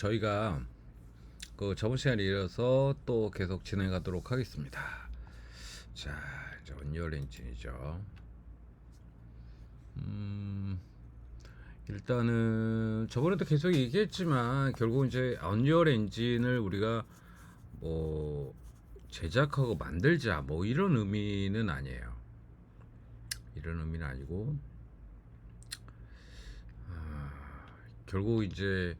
저희가 그 저번 시간에 이어서 또 계속 진행하도록 하겠습니다. 자, 이제 언리얼 엔진이죠. 일단은 저번에도 계속 얘기했지만 결국 이제 언리얼 엔진을 우리가 뭐 제작하고 만들자 뭐 이런 의미는 아니에요. 이런 의미는 아니고 결국 이제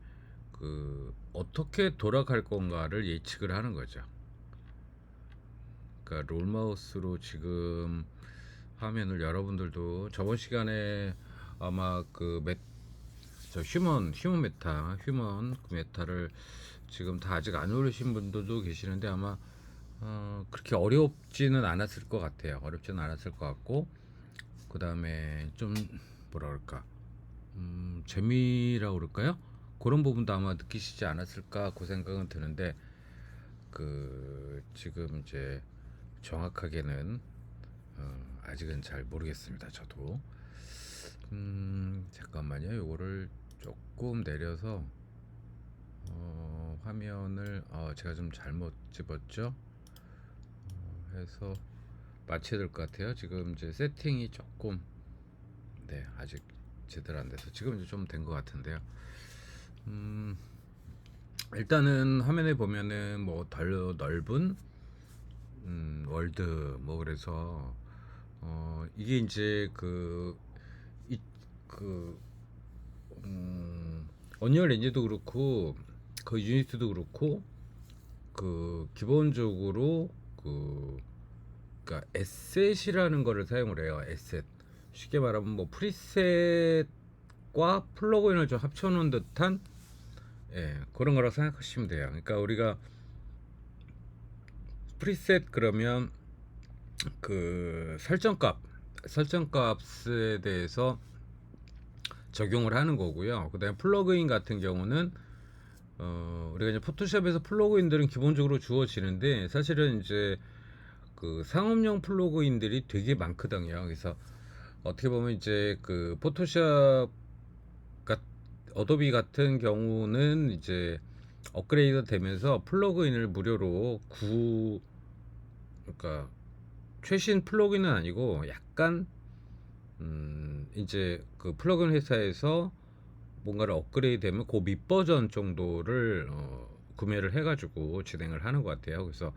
그 어떻게 돌아갈 건가를 예측을 하는 거죠. 그러니까 롤마우스로 지금 화면을 여러분들도 저번 시간에 아마 저 휴먼 메타 그 메타를 지금 다 아직 안 오르신 분들도 계시는데 아마 그렇게 어렵지는 않았을 것 같아요. 어렵지는 않았을 것 같고 그 다음에 좀 뭐라 그럴까 재미라고 그럴까요? 그런 부분도 아마 느끼시지 않았을까 그 생각은 드는데 지금 이제 정확하게는 아직은 잘 모르겠습니다. 저도 잠깐만요. 요거를 조금 내려서 화면을 제가 좀 잘못 집었죠. 해서 맞춰야 될 것 같아요. 지금 이제 세팅이 조금 아직 제대로 안 돼서 지금 이제 좀 된 것 같은데요. 일단은 화면에 보면은 뭐 덜 넓은 월드 뭐 그래서 이게 이제 언리얼 엔진도 그렇고 그 유니티도 그렇고 기본적으로 그러니까 에셋이라는 거를 사용을 해요. 에셋 쉽게 말하면 뭐 프리셋과 플러그인을 좀 합쳐놓은 듯한 그런 거라고 생각하시면 돼요. 그러니까 우리가 프리셋 그러면 그 설정값에 대해서 적용을 하는 거고요. 그다음에 플러그인 같은 경우는 우리가 이제 포토샵에서 플러그인들은 기본적으로 주어지는데 사실은 이제 그 상업용 플러그인들이 되게 많거든요. 그래서 어떻게 보면 이제 그 포토샵 어도비 같은 경우는 이제 업그레이드 되면서 플러그인을 무료로 그러니까 최신 플러그인은 아니고 약간 이제 그 플러그인 회사에서 뭔가를 업그레이드 되면 그 밑버전 정도를 구매를 해가지고 진행을 하는 것 같아요. 그래서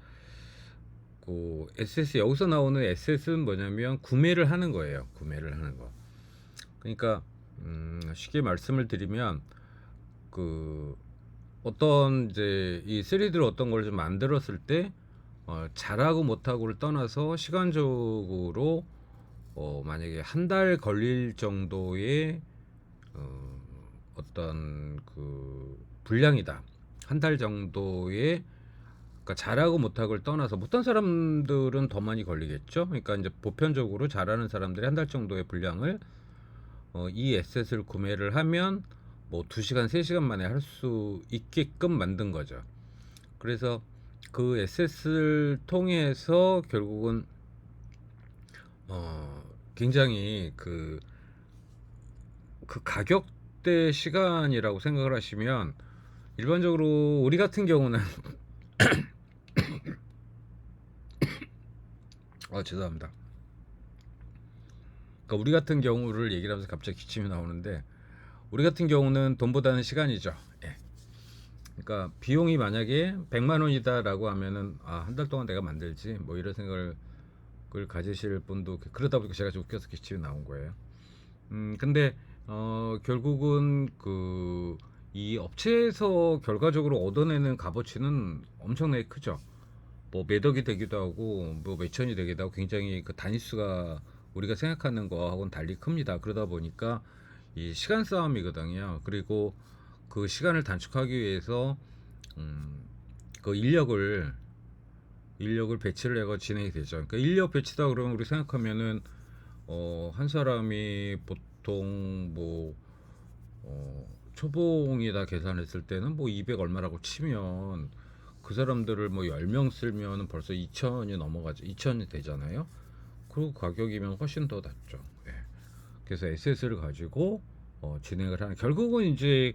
그 SS 여기서 나오는 SS는 뭐냐면 구매를 하는 거예요. 구매를 하는 거. 그러니까 쉽게 말씀을 드리면 그 어떤 이제 이 3D로 어떤 걸 좀 만들었을 때 잘하고 못하고를 떠나서 시간적으로 만약에 한 달 걸릴 정도의 어떤 그 분량이다. 한 달 정도의 그러니까 잘하고 못하고를 떠나서 못한 사람들은 더 많이 걸리겠죠. 그러니까 이제 보편적으로 잘하는 사람들이 한 달 정도의 분량을 이 에셋을 구매를 하면 뭐 2시간, 3시간 만에 할 수 있게끔 만든 거죠. 그래서 그 에셋을 통해서 결국은 굉장히 그 가격대 시간이라고 생각을 하시면 일반적으로 우리 같은 경우는 죄송합니다. 그러니까 우리 같은 경우를 얘기를 하면서 갑자기 기침이 나오는데 우리 같은 경우는 돈보다는 시간이죠. 예. 그러니까 비용이 만약에 100만 원이다라고 하면은 한 달 동안 내가 만들지 뭐 이런 생각을 가지실 분도 그러다 보니까 제가 좀 웃겨서 기침이 나온 거예요. 근데 결국은 이 업체에서 결과적으로 얻어내는 값어치는 엄청나게 크죠. 뭐 몇 억이 되기도 하고 뭐 몇천이 되기도 하고 굉장히 그 단위수가 우리가 생각하는 거하고는 달리 큽니다. 그러다 보니까 이 시간 싸움이거든요. 그리고 그 시간을 단축하기 위해서 그 인력을 배치를 해가 진행이 되죠. 그러니까 인력 배치다 그러면 우리 생각하면은 한 사람이 보통 뭐 초봉이다 계산했을 때는 뭐 200 얼마라고 치면 그 사람들을 뭐 10명 쓰면 벌써 2천이 넘어가죠. 2천이 되잖아요. 그리고 가격이면 훨씬 더 낮죠. 예. 그래서 SS를 가지고 진행을 하는 결국은 이제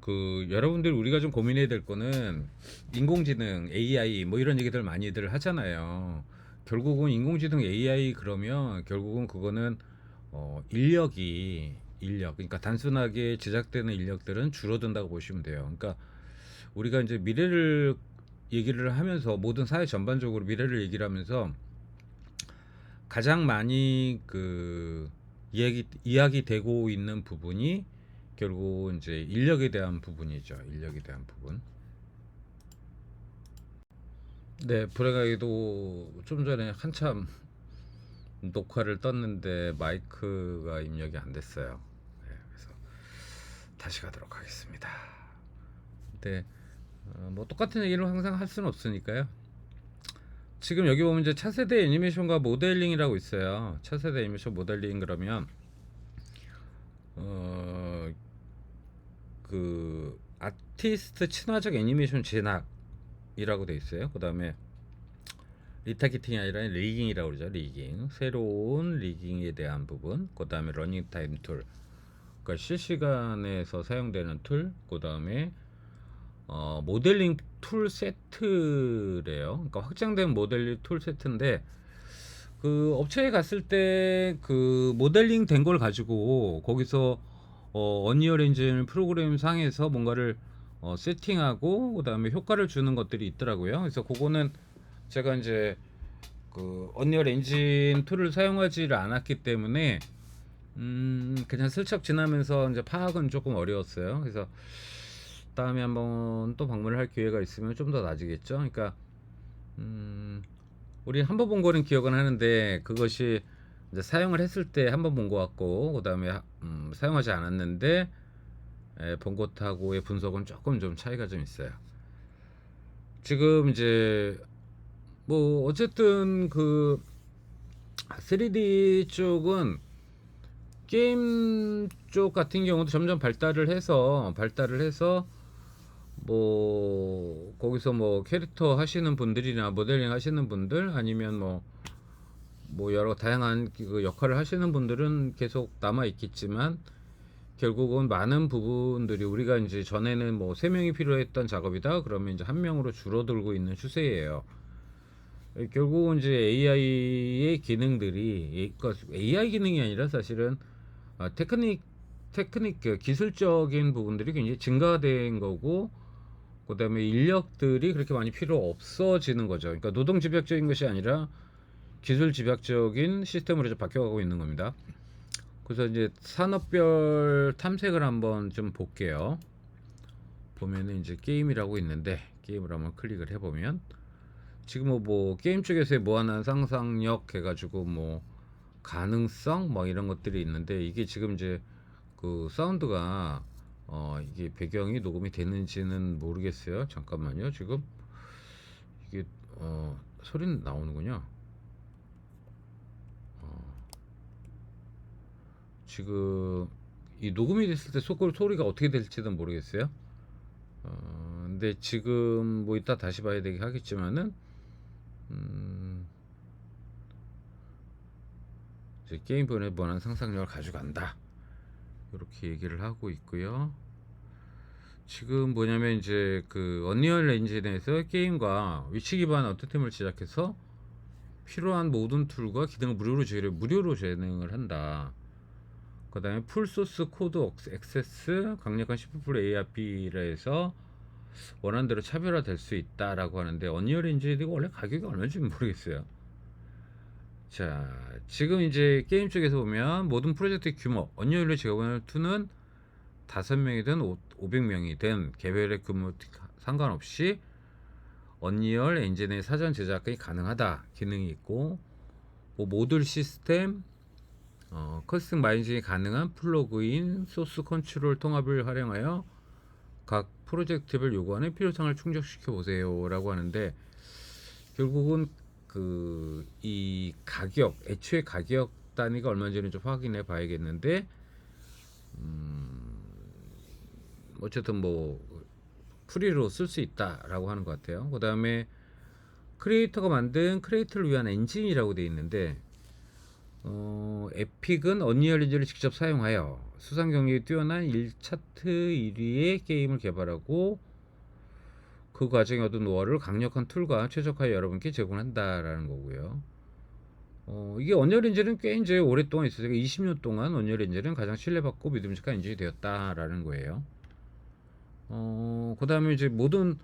그 여러분들 우리가 좀 고민해야 될 거는 인공지능 AI 뭐 이런 얘기들 많이들 하잖아요. 결국은 인공지능 AI 그러면 결국은 그거는 인력 그러니까 단순하게 제작되는 인력들은 줄어든다고 보시면 돼요. 그러니까 우리가 이제 미래를 얘기를 하면서 모든 사회 전반적으로 미래를 얘기를 하면서 가장 많이 그 이야기되고 있는 부분이 결국 이제 인력에 대한 부분이죠. 인력에 대한 부분. 네, 불행하게도 좀 전에 한참 녹화를 떴는데 마이크가 입력이 안 됐어요. 네, 그래서 다시 가도록 하겠습니다. 근데 뭐 똑같은 얘기를 항상 할 수는 없으니까요. 지금 여기 보면 이제 차세대 애니메이션과 모델링이라고 있어요. 차세대 애니메이션 모델링 그러면 어, 그 아티스트 친화적 애니메이션 제작이라고 돼 있어요. 그 다음에 리타기팅이 아니라 리깅이라고 그러죠. 리깅. 새로운 리깅에 대한 부분. 그 다음에 러닝타임 툴. 그러니까 실시간에서 사용되는 툴. 그 다음에 모델링 툴 세트래요. 그러니까 확장된 모델링 툴 세트인데 그 업체에 갔을 때 그 모델링 된 걸 가지고 거기서 언리얼 엔진 프로그램 상에서 뭔가를 세팅하고 그다음에 효과를 주는 것들이 있더라고요. 그래서 그거는 제가 이제 그 언리얼 엔진 툴을 사용하지를 않았기 때문에 그냥 슬쩍 지나면서 이제 파악은 조금 어려웠어요. 그래서 다음에 한번 또 방문을 할 기회가 있으면 좀 더 나아지겠죠. 그러니까 우리 한 번 본 거는 기억은 하는데 그것이 이제 사용을 했을 때 한 번 본 것 같고 그다음에 사용하지 않았는데 본 것하고의 분석은 조금 좀 차이가 좀 있어요. 지금 이제 뭐 어쨌든 그 3D 쪽은 게임 쪽 같은 경우도 점점 발달을 해서 뭐 거기서 뭐 캐릭터 하시는 분들이나 모델링 하시는 분들 아니면 뭐 여러 다양한 그 역할을 하시는 분들은 계속 남아 있겠지만 결국은 많은 부분들이 우리가 이제 전에는 뭐 3명이 필요했던 작업이다 그러면 이제 1명으로 줄어들고 있는 추세예요. 결국은 이제 AI의 기능들이 그러니까 AI 기능이 아니라 사실은 테크닉 그 기술적인 부분들이 굉장히 증가된 거고 그다음에 인력들이 그렇게 많이 필요 없어지는 거죠. 그러니까 노동 집약적인 것이 아니라 기술 집약적인 시스템으로 이제 바뀌어가고 있는 겁니다. 그래서 이제 산업별 탐색을 한번 좀 볼게요. 보면은 이제 게임이라고 있는데 게임을 한번 클릭을 해보면 지금 뭐 게임 쪽에서의 무한한 상상력 해가지고 뭐 가능성 뭐 이런 것들이 있는데 이게 지금 이제 그 사운드가 이게 배경이 녹음이 되는지는 모르겠어요. 잠깐만요. 지금 이게 소리는 나오는군요. 지금 이 녹음이 됐을 때 소리가 어떻게 될지는 모르겠어요. 근데 지금 뭐 이따 다시 봐야 되긴 하겠지만은 이제 게임 본에 무한한 상상력을 가져간다. 이렇게 얘기를 하고 있고요. 지금 뭐냐면 이제 그 언리얼 엔진에서 게임과 위치 기반 어택템을 제작해서 필요한 모든 툴과 기능을 무료로 진행을 한다. 그 다음에 풀소스 코드 액세스 강력한 C++ ARP라 해서 원하는 대로 차별화될 수 있다라고 하는데 언리얼 엔진이 원래 가격이 얼마인지 모르겠어요. 자, 지금 이제 게임 쪽에서 보면 모든 프로젝트 규모 언리얼 제공하는 2는 5명이든 500명이든 개별의 근무 상관없이 언리얼 엔진의 사전 제작이 가능하다 기능이 있고 뭐 모듈 시스템 커스텀 마이징이 가능한 플러그인 소스 컨트롤 통합을 활용하여 각 프로젝트별 요구하는 필요성을 충족시켜 보세요 라고 하는데 결국은 그 이 가격 애초에 가격 단위가 얼마인지는 좀 확인해 봐야겠는데 어쨌든 뭐 프리로 쓸 수 있다라고 하는 것 같아요. 그 다음에 크리에이터가 만든 크리에이터를 위한 엔진이라고 되어 있는데 에픽은 언리얼 엔진을 직접 사용하여 수상 경력이 뛰어난 1차트 1위의 게임을 개발하고 그 과정에 얻은 노하우를 강력한 툴과 최적화해 여러분께 제공한다라는 거고요. 이게 언리얼 엔진은 꽤 이제 오랫동안 있었어요. 20년 동안 언리얼 엔진은 가장 신뢰받고 믿음직한 엔진이 되었다라는 거예요. 그다음에 이제 모든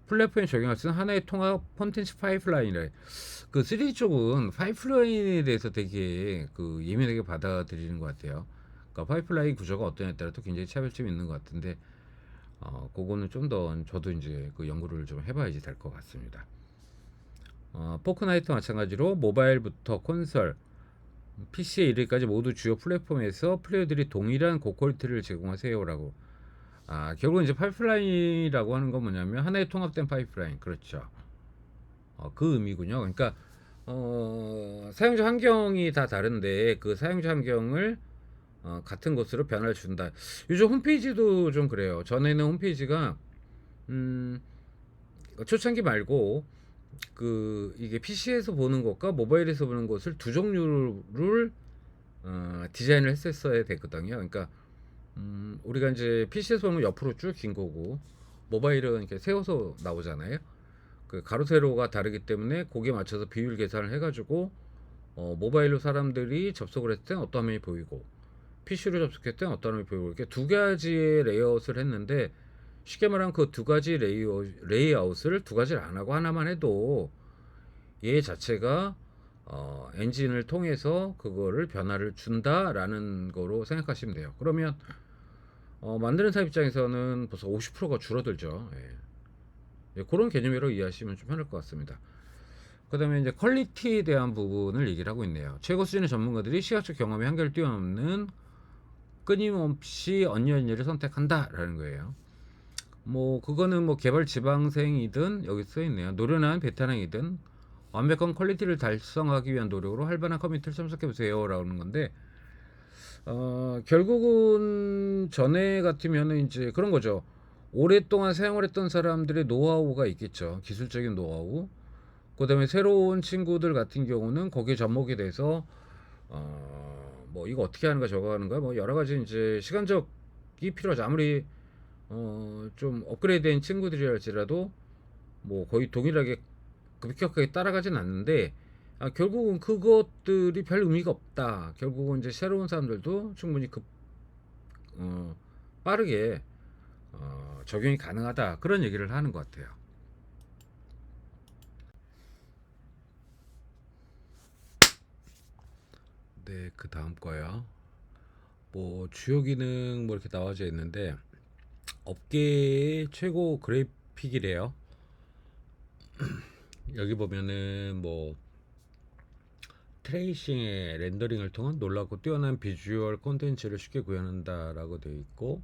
플랫폼에 적용할 수 있는 하나의 통합 콘텐츠 파이프라인을 그 3D 쪽은 파이프라인에 대해서 되게 그 예민하게 받아들이는 것 같아요. 그러니까 파이프라인 구조가 어떠냐에 따라 또 굉장히 차별점이 있는 것 같은데 그거는 좀 더 저도 이제 그 연구를 좀 해봐야지 될 것 같습니다. 포크나이트 마찬가지로 모바일부터 콘솔, PC에 이르기까지 모두 주요 플랫폼에서 플레이어들이 동일한 고퀄리티를 제공하세요라고. 결국은 이제 파이프라인이라고 하는 건 뭐냐면 하나의 통합된 파이프라인, 그렇죠. 그 의미군요. 그러니까 사용자 환경이 다 다른데 그 사용자 환경을 같은 곳으로 변화를 준다. 요즘 홈페이지도 좀 그래요. 전에는 홈페이지가 초창기 말고 그 이게 PC에서 보는 것과 모바일에서 보는 것을 두 종류를 디자인을 했었어야 됐거든요. 그러니까 우리가 이제 PC에서 보면 옆으로 쭉 긴 거고 모바일은 이렇게 세워서 나오잖아요. 그 가로 세로가 다르기 때문에 거기에 맞춰서 비율 계산을 해가지고 모바일로 사람들이 접속을 했을 때 어떤 화면이 보이고 PC로 접속했을 때 어떤 화면이 보이고 이렇게 두 가지의 레이아웃을 했는데 쉽게 말하면 그 두 가지 레이아웃을 두 가지를 안 하고 하나만 해도 얘 자체가 엔진을 통해서 그거를 변화를 준다라는 거로 생각하시면 돼요. 그러면 만드는 사람 입장에서는 벌써 50%가 줄어들죠. 예, 그런 개념으로 이해하시면 좀 편할 것 같습니다. 그 다음에 이제 퀄리티에 대한 부분을 얘기를 하고 있네요. 최고 수준의 전문가들이 시각적 경험의 한계를 뛰어넘는 끊임없이 언리얼을 선택한다라는 거예요. 뭐 그거는 뭐 개발 지방생이든 여기 써 있네요. 노련한 베테랑이든 완벽한 퀄리티를 달성하기 위한 노력으로 활발한 커뮤니티를 참석해 보세요라는 건데 결국은 전에 같으면은 이제 그런 거죠. 오랫동안 사용을 했던 사람들의 노하우가 있겠죠. 기술적인 노하우. 그다음에 새로운 친구들 같은 경우는 거기에 접목이 돼서 뭐 이거 어떻게 하는가 저거 하는가 뭐 여러 가지 이제 시간적이 필요하죠. 아무리 좀 업그레이드된 친구들이랄지라도 뭐 거의 동일하게 급격하게 따라가진 않는데 결국은 그것들이 별 의미가 없다. 결국은 이제 새로운 사람들도 충분히 빠르게 적용이 가능하다. 그런 얘기를 하는 것 같아요. 네, 그 다음 거요. 뭐 주요 기능 뭐 이렇게 나와져 있는데 업계의 최고 그래픽이래요. 여기 보면은 뭐 트레이싱의 렌더링을 통한 놀랍고 뛰어난 비주얼 콘텐츠를 쉽게 구현한다라고 되어 있고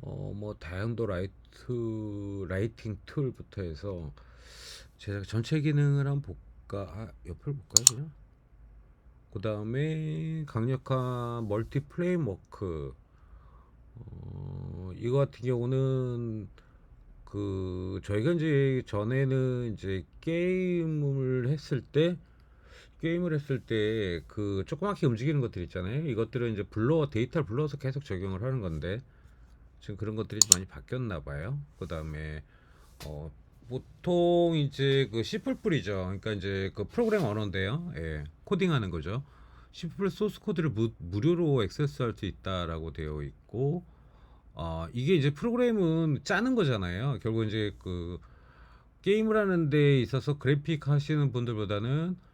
뭐 다양도 라이팅 툴부터 해서 제가 전체 기능을 한번 볼까? 옆을 볼까요 그냥? 그 다음에 강력한 멀티 프레임워크 이거 같은 경우는 그 저희가 이제 전에는 이제 게임을 했을 때 그 조그맣게 움직이는 것들 있잖아요. 이것들은 이제 데이터를 불러서 계속 적용을 하는 건데 지금 그런 것들이 좀 많이 바뀌었나 봐요. 그 다음에 보통 이제 그 C++이죠. 그러니까 이제 그 프로그램 언어인데요. 예, 코딩하는 거죠. C++ 소스 코드를 무료로 액세스할 수 있다라고 되어 있고, 이게 이제 프로그램은 짜는 거잖아요. 결국 이제 그 게임을 하는 데 있어서 그래픽 하시는 분들보다는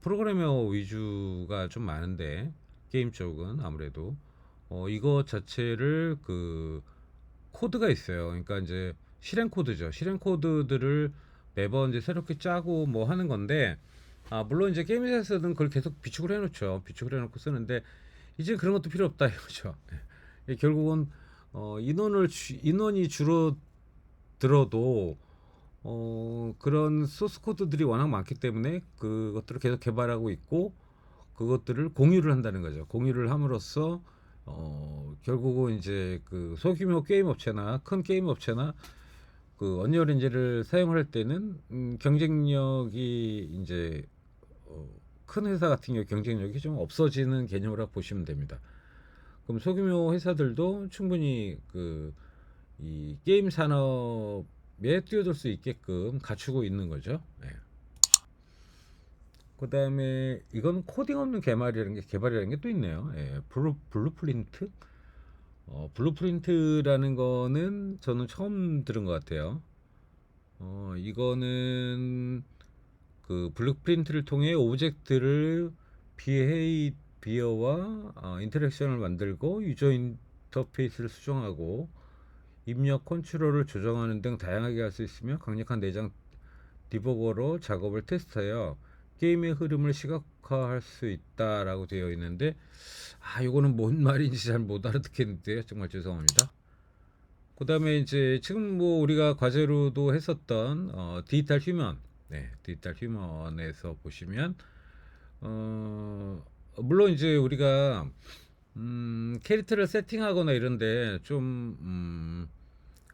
프로그래머 위주가 좀 많은데 게임 쪽은 아무래도 이거 자체를 그 코드가 있어요. 그러니까 이제 실행 코드죠. 실행 코드들을 매번 이제 새롭게 짜고 뭐 하는 건데 물론 이제 게임 회사에서는 그걸 계속 비축을 해놓죠. 비축을 해놓고 쓰는데 이제 그런 것도 필요 없다 이거죠. 결국은 인원이 줄어들어도 그런 소스 코드들이 워낙 많기 때문에 그것들을 계속 개발하고 있고 그것들을 공유를 한다는 거죠. 공유를 함으로써 결국은 이제 그 소규모 게임 업체나 큰 게임 업체나 그 언리얼 엔진을 사용할 때는 경쟁력이 이제 큰 회사 같은 경우 경쟁력이 좀 없어지는 개념이라고 보시면 됩니다. 그럼 소규모 회사들도 충분히 이 게임 산업에 뛰어들 수 있게끔 갖추고 있는 거죠. 예. 그다음에 이건 코딩 없는 개발이라는 게 또 있네요. 예. 블루프린트? 블루프린트라는 거는 저는 처음 들은 것 같아요. 이거는 그 블루프린트를 통해 오브젝트를 비어와 인터랙션을 만들고 유저 인터페이스를 수정하고 입력 컨트롤을 조정하는 등 다양하게 할 수 있으며 강력한 내장 디버거로 작업을 테스트하여 게임의 흐름을 시각화할 수 있다라고 되어 있는데 이거는 뭔 말인지 잘 못 알아듣겠는데요. 정말 죄송합니다. 그 다음에 이제 지금 뭐 우리가 과제로도 했었던 디지털 휴먼, 네, 디지털 휴먼에서 보시면 물론 이제 우리가 캐릭터를 세팅하거나 이런데 좀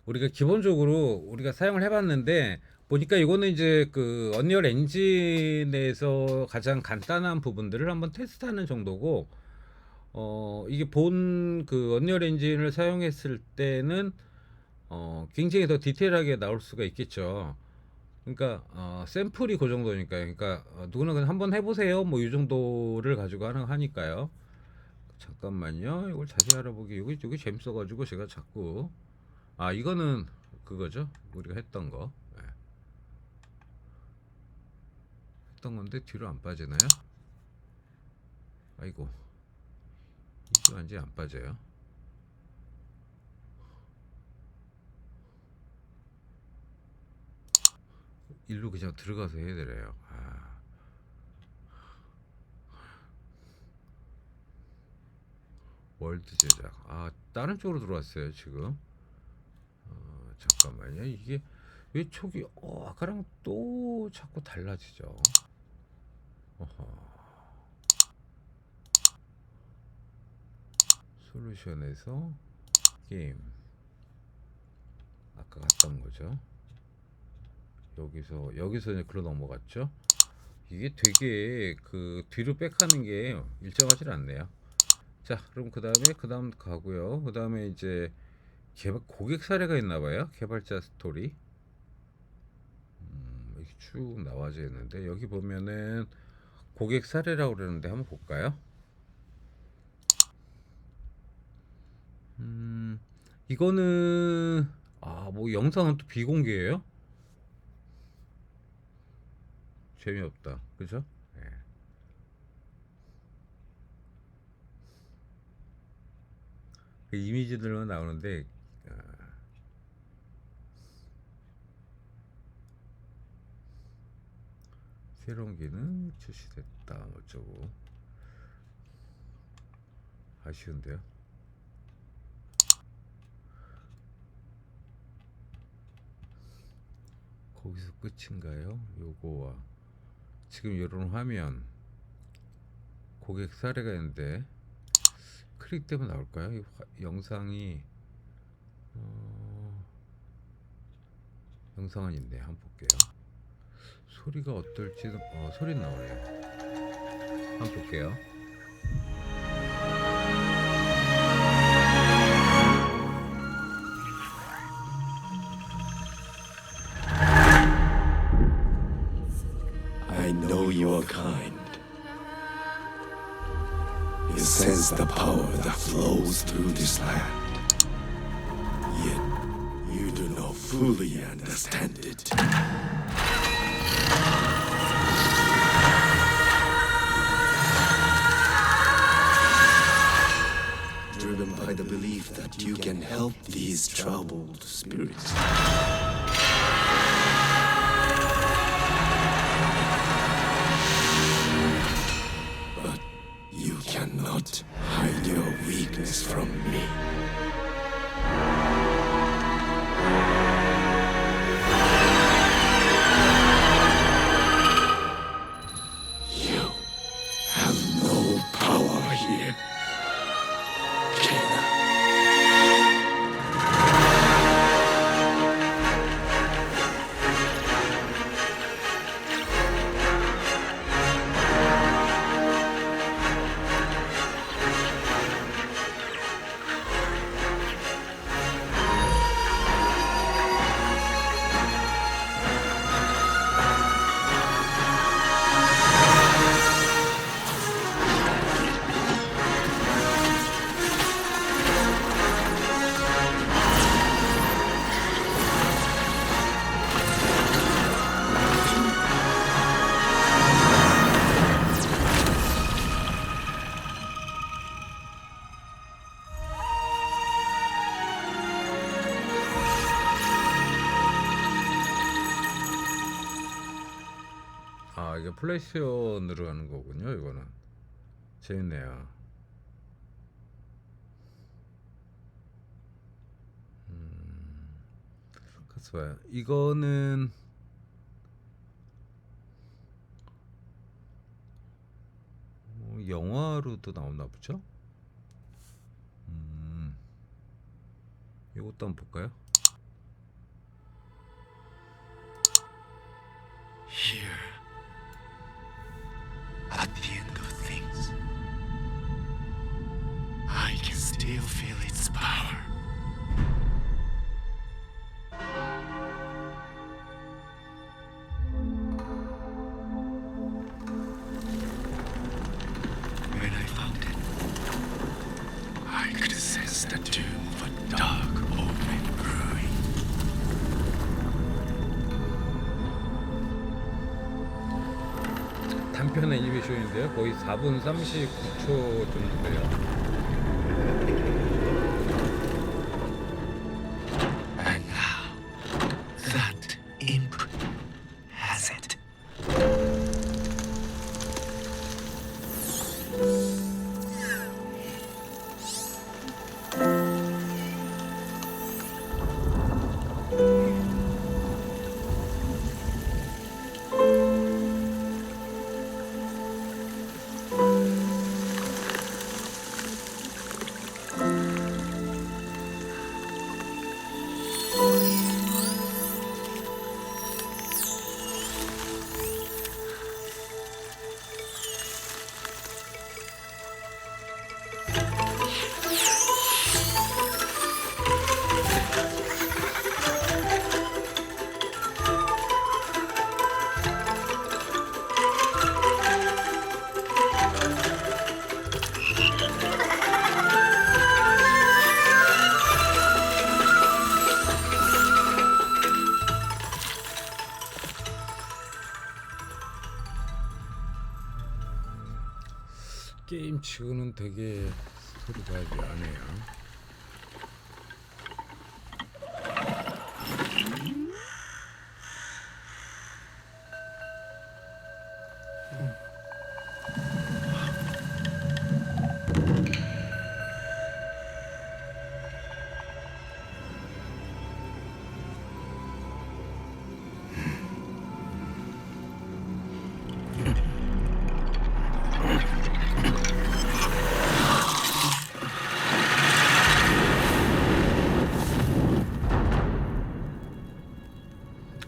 우리가 기본적으로 우리가 사용을 해봤는데 보니까 이거는 이제 그 언리얼 엔진에서 가장 간단한 부분들을 한번 테스트하는 정도고 이게 본 그 언리얼 엔진을 사용했을 때는 굉장히 더 디테일하게 나올 수가 있겠죠. 그러니까 샘플이 그 정도니까 그러니까 누구나 그냥 한번 해보세요 뭐 이 정도를 가지고 하니까요. 잠깐만요. 이걸 자세히 알아보기 여기 재밌어가지고 제가 자꾸 이거는 그거죠. 우리가 했던 거 했던 건데 뒤로 안 빠지나요? 아이고 이게 완전히 안 빠져요. 일로 그냥 들어가서 해야 되래요. 월드 제작 다른 쪽으로 들어왔어요 지금. 잠깐만요. 이게 왜 촉이 아까랑 또 자꾸 달라지죠. 솔루션에서 게임 아까 갔던 거죠. 여기서 이제 글로 넘어갔죠. 이게 되게 그 뒤로 백하는 게 일정하지 않네요. 자, 그럼 그 다음 가고요. 그 다음에 이제 고객 사례가 있나봐요. 개발자 스토리. 이렇게 쭉 나와져 있는데 여기 보면은 고객 사례라고 그러는데 한번 볼까요? 이거는 뭐 영상은 또 비공개예요? 재미없다. 그죠? 네. 그 이미지들만 나오는데 새로운 기능 출시됐다 어쩌고 아쉬운데요. 거기서 끝인가요? 요거와 지금 이런 화면 고객 사례가 있는데 클릭되면 나올까요? 이 영상이 영상은 있네. 한번 볼게요. 소리가 어떨지는 소리는 나오네요. 한번 볼게요. I know you are kind. You sense the power that flows through this land. Yet you do not fully understand it. Driven by the belief that you can help these troubled spirits. But you cannot hide your weakness from me. You have no power here, Kena. 아 이게 플레이스테이션으로 하는 거군요. 이거는 재밌네요. 가서 봐요. 이거는 영화로도 나오나 보죠? 이것도 한번 볼까요? Here, at the end of things, I can still feel its power. When I found it, I could sense the doom of a dark omen brewing. 단편 애니메이션인데요. 거의 4분 39초 정도 돼요. And now, that imp has it. 게임 치고는 되게 소리가 야하네요.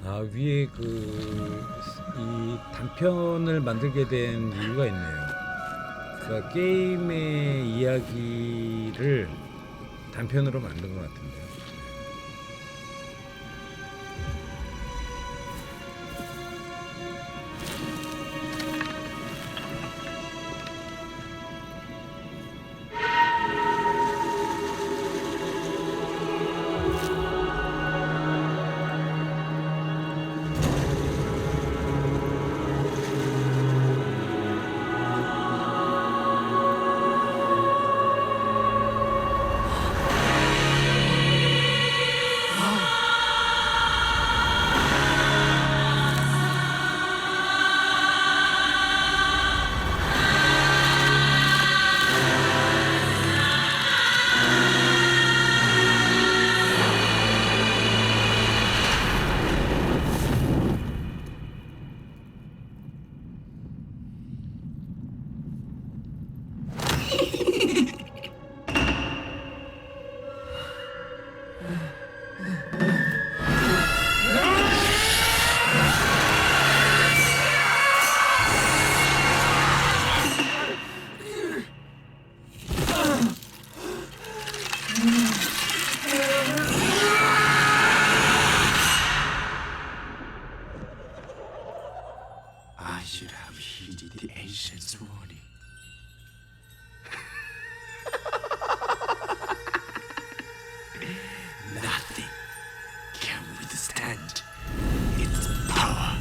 아 위에 이 단편을 만들게 된 이유가 있네요. 그러니까 게임의 이야기를 단편으로 만든 것 같은데요. I should have heeded the ancient's warning. Nothing can withstand its power.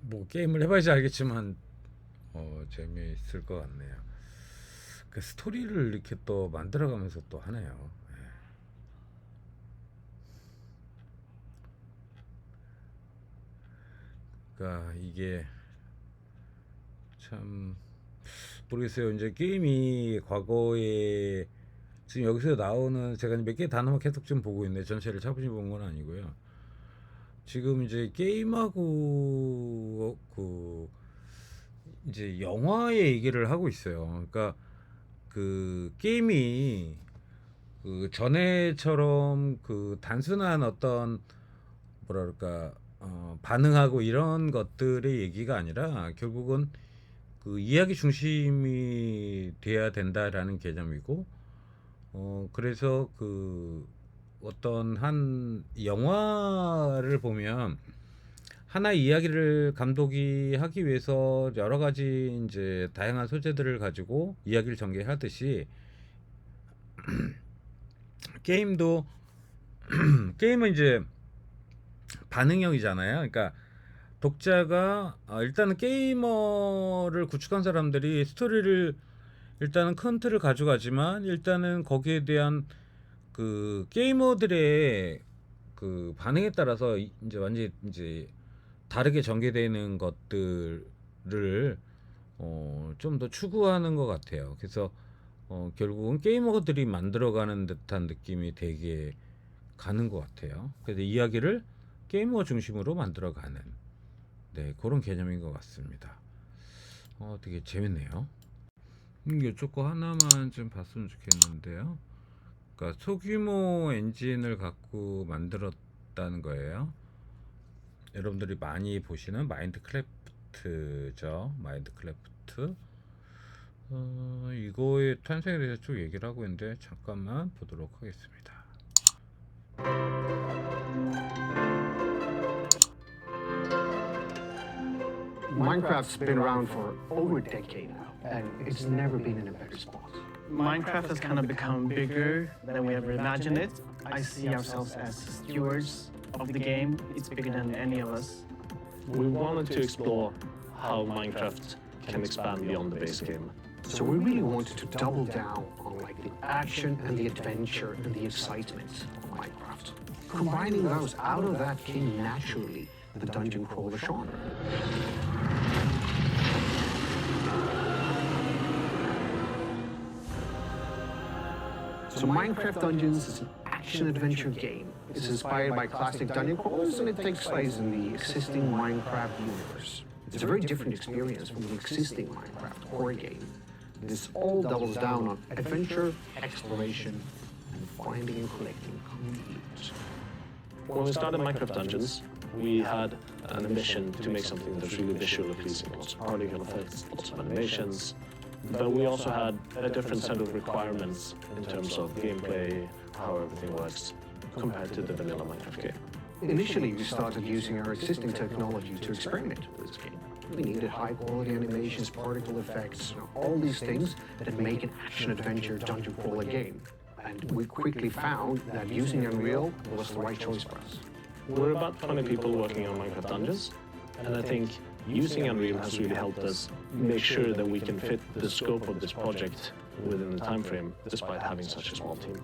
뭐 게임을 해봐야지 알겠지만 재미있을 것 같네요. 그 스토리를 이렇게 또 만들어가면서 또 하네요. 예. 그러니까 이게 참 모르겠어요. 이제 게임이 과거에 지금 여기서 나오는 제가 몇 개 단어만 계속 좀 보고 있는데 전체를 차분히 본 건 아니고요. 지금 이제 게임하고 그 이제 영화의 얘기를 하고 있어요. 그러니까 그 게임이 그 전에처럼 그 단순한 어떤 뭐랄까 반응하고 이런 것들의 얘기가 아니라 결국은 그 이야기 중심이 돼야 된다라는 개념이고 그래서 그 어떤 한 영화를 보면 하나의 이야기를 감독이 하기 위해서 여러 가지 이제 다양한 소재들을 가지고 이야기를 전개하듯이 게임도 게임은 이제 반응형이잖아요. 그러니까 독자가 일단은 게이머를 구축한 사람들이 스토리를 일단은 큰 틀을 가져가지만 일단은 거기에 대한 그 게이머들의 그 반응에 따라서 이제 완전히 이제 다르게 전개되는 것들을 좀 더 추구하는 것 같아요. 그래서 결국은 게이머들이 만들어가는 듯한 느낌이 되게 가는 것 같아요. 그래서 이야기를 게이머 중심으로 만들어가는 그런 개념인 것 같습니다. 되게 재밌네요. 이쪽 거 하나만 좀 봤으면 좋겠는데요. 그러니까 소규모 엔진을 갖고 만들었다는 거예요. 여러분들이 많이 보시는 마인드크래프트죠. 마인드크래프트. 이거의 탄생에 대해서 쭉 얘기를 하고 있는데 잠깐만 보도록 하겠습니다. Minecraft's been around for over a decade now, and it's never been in a better spot. Minecraft has kind of become bigger than we ever imagined it. I see ourselves as stewards of the game. It's bigger than any of us. We wanted to explore how Minecraft can expand beyond the base game. So we really wanted to double down on like the action and the adventure and the excitement of Minecraft. Combining those, out of that came naturally the dungeon crawler genre. So Minecraft Dungeons is an action-adventure game. It's inspired by classic dungeon crawlers, and it takes place in the existing Minecraft universe. It's a very different experience from the existing Minecraft core game. This all doubles down on adventure, exploration, and finding and collecting cool loot. When we started Minecraft Dungeons, we had an ambition to make something that's really visually pleasing, lots of particle effects, lots of animations. But we also had a different set of requirements in terms of gameplay, how everything works, compared to the vanilla Minecraft game. Initially, we started using our existing technology to experiment with this game. We needed high-quality animations, particle effects, all these things that make an action-adventure dungeon crawler game. And we quickly found that using Unreal was the right choice for us. We're about 20 people working on Minecraft Dungeons, and I think using Unreal has really helped us make sure that we can fit the scope of this project within the time frame, despite having such a small team.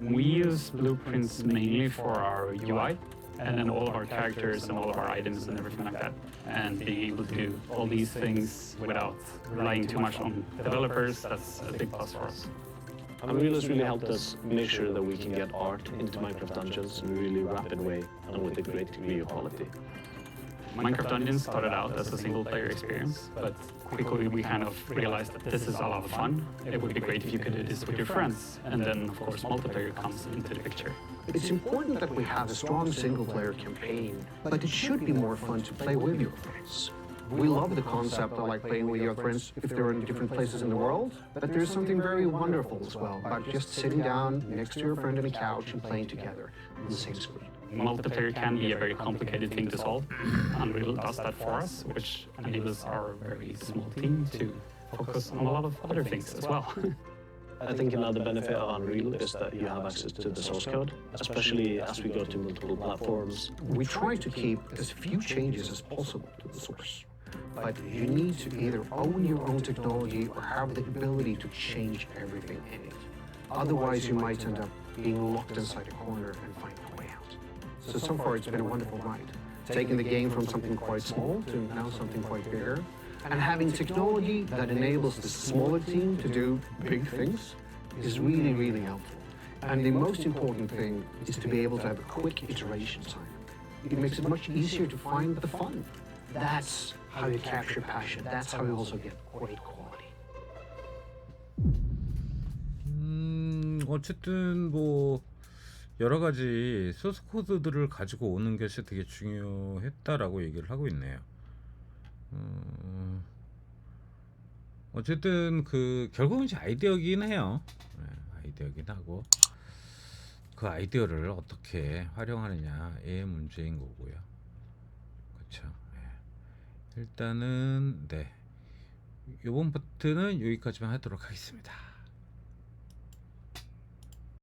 We use blueprints mainly for our UI and then all of our characters and all of our items and everything like that. And being able to do all these things without relying too much on developers, that's a big plus for us. Unreal has really helped us make sure that we can get art into Minecraft Dungeons in a really rapid way and with a great degree of quality. Minecraft Dungeons started out as a single-player experience, but quickly we kind of realized that this is a lot of fun. It would be great if you could do this with your friends, and then of course multiplayer comes into the picture. It's important that we have a strong single-player campaign, but it should be more fun to play with your friends. We love the concept of like playing with your friends if they're in different places in the world, but there's something very wonderful as well about just sitting down next to your friend on a couch and playing together on the same screen. Multiplayer can be a very complicated thing to solve. Unreal does that for us, which enables our very small team to focus on a lot of other things as well. I think another benefit of Unreal is that you have access to the source code, especially as we go to multiple platforms. We try to keep as few changes as possible to the source. But you need to either own your own technology or have the ability to change everything in it. Otherwise, you might end up being locked inside a corner and find no way out. So far, it's been a wonderful ride. Taking the game from something quite small to now something quite bigger. And having technology that enables the smaller team to do big things is really, really helpful. And the most important thing is to be able to have a quick iteration time. It makes it much easier to find the fun. That's how you capture passion. That's how you also get great quality. 어쨌든 뭐 여러 가지 소스 코드들을 가지고 오는 것이 되게 중요했다라고 얘기를 하고 있네요. 어쨌든 그 결국은 이제 아이디어긴 해요. 아이디어긴 하고 그 아이디어를 어떻게 활용하느냐의 문제인 거고요. 그렇죠. 일단은 네, 이번 파트는 여기까지만 하도록 하겠습니다.